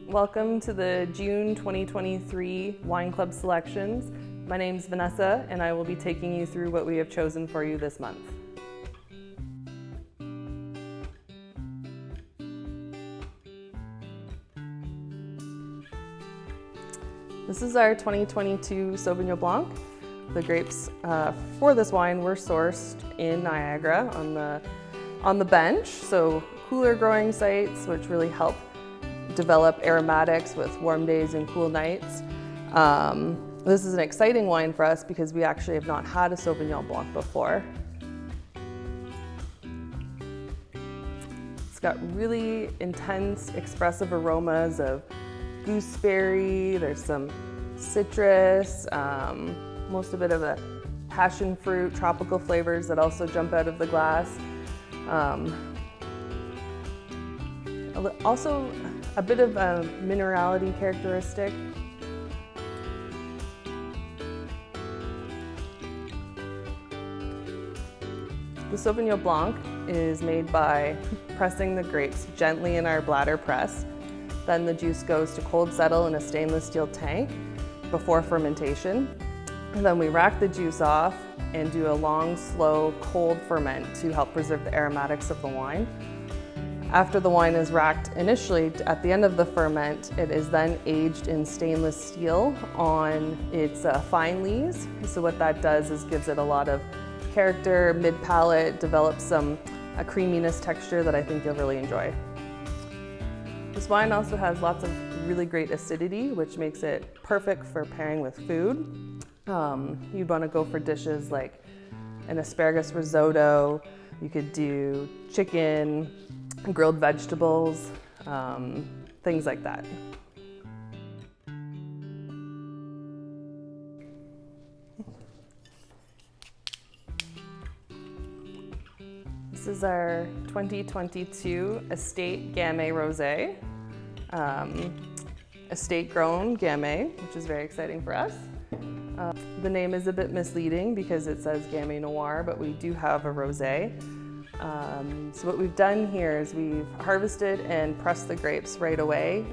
Welcome to the June 2023 Wine Club Selections. My name's Vanessa and I will be taking you through what we have chosen for you this month. This is our 2022 Sauvignon Blanc. The grapes for this wine were sourced in Niagara on the bench, so cooler growing sites, which really help develop aromatics with warm days and cool nights. This is an exciting wine for us because we actually have not had a Sauvignon Blanc before. It's got really intense, expressive aromas of gooseberry, there's some citrus, most a bit of a passion fruit, tropical flavors that also jump out of the glass. Also a bit of a minerality characteristic. The Sauvignon Blanc is made by pressing the grapes gently in our bladder press. Then the juice goes to cold settle in a stainless steel tank before fermentation. And then we rack the juice off and do a long, slow, cold ferment to help preserve the aromatics of the wine. After the wine is racked initially, at the end of the ferment, it is then aged in stainless steel on its fine lees. So what that does is gives it a lot of character, mid-palate, develops a creaminess texture that I think you'll really enjoy. This wine also has lots of really great acidity, which makes it perfect for pairing with food. You'd want to go for dishes like an asparagus risotto. You could do chicken, grilled vegetables, things like that. This is our 2022 Estate Gamay Rosé. Estate grown Gamay, which is very exciting for us. The name is a bit misleading because it says Gamay Noir, but we do have a rosé. So what we've done here is we've harvested and pressed the grapes right away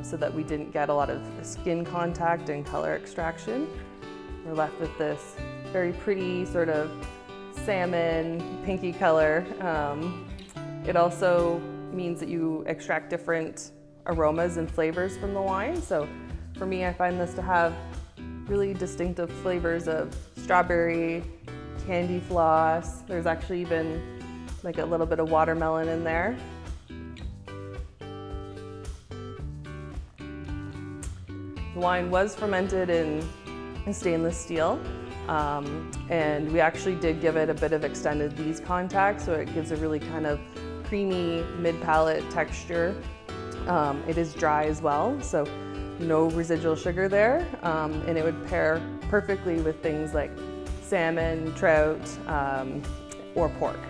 so that we didn't get a lot of skin contact and color extraction. We're left with this very pretty sort of salmon, pinky color. It also means that you extract different aromas and flavors from the wine. So for me, I find this to have really distinctive flavors of strawberry, candy floss. There's actually even like a little bit of watermelon in there. The wine was fermented in stainless steel, and we actually did give it a bit of extended lees contact, so it gives a really kind of creamy mid-palate texture. It is dry as well, so no residual sugar there, and it would pair perfectly with things like salmon, trout, or pork.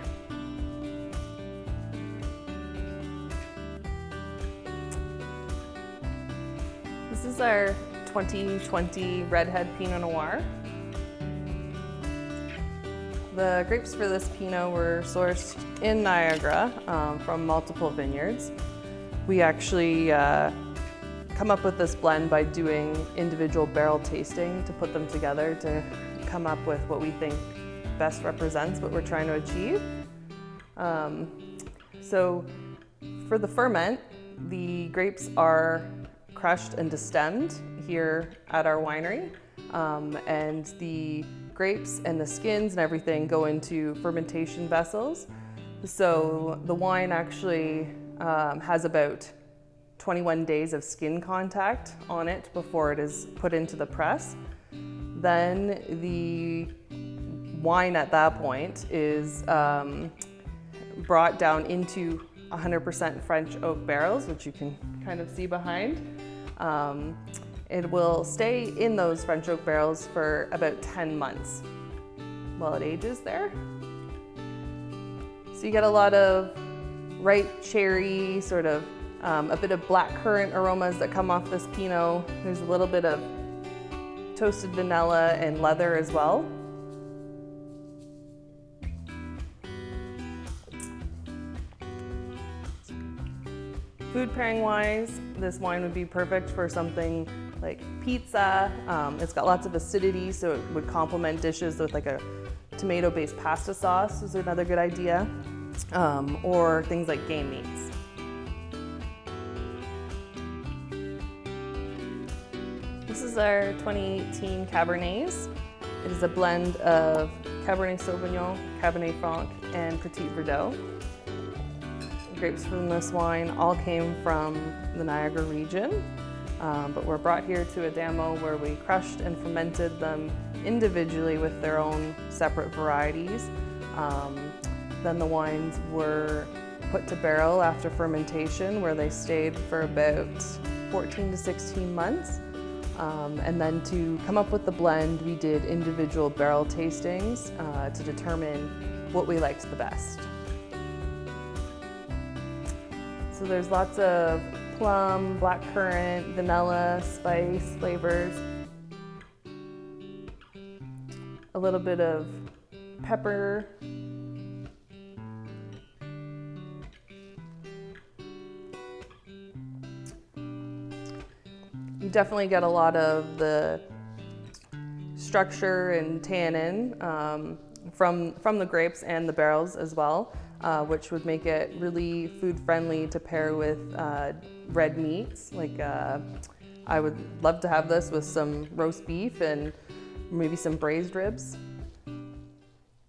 This is our 2020 Redhead Pinot Noir. The grapes for this Pinot were sourced in Niagara from multiple vineyards. We actually come up with this blend by doing individual barrel tasting to put them together to come up with what we think best represents what we're trying to achieve. So for the ferment, the grapes are crushed and destemmed here at our winery, and the grapes and the skins and everything go into fermentation vessels. So the wine actually has about 21 days of skin contact on it before it is put into the press. Then the wine at that point is brought down into 100% French oak barrels, which you can kind of see behind. It will stay in those French oak barrels for about 10 months while it ages there. So you get a lot of ripe cherry, sort of a bit of blackcurrant aromas that come off this Pinot. There's a little bit of toasted vanilla and leather as well. Food pairing wise, this wine would be perfect for something like pizza. It's got lots of acidity, so it would complement dishes with like a tomato-based pasta sauce is another good idea, or things like game meats. This is our 2018 Cabernets. It is a blend of Cabernet Sauvignon, Cabernet Franc, and Petit Verdot. The grapes from this wine all came from the Niagara region, but were brought here to Adamo where we crushed and fermented them individually with their own separate varieties. Then the wines were put to barrel after fermentation where they stayed for about 14 to 16 months. And then to come up with the blend, we did individual barrel tastings to determine what we liked the best. So there's lots of plum, blackcurrant, vanilla, spice flavors, a little bit of pepper, you definitely get a lot of the structure and tannin from the grapes and the barrels as well, which would make it really food friendly to pair with red meats. Like I would love to have this with some roast beef and maybe some braised ribs.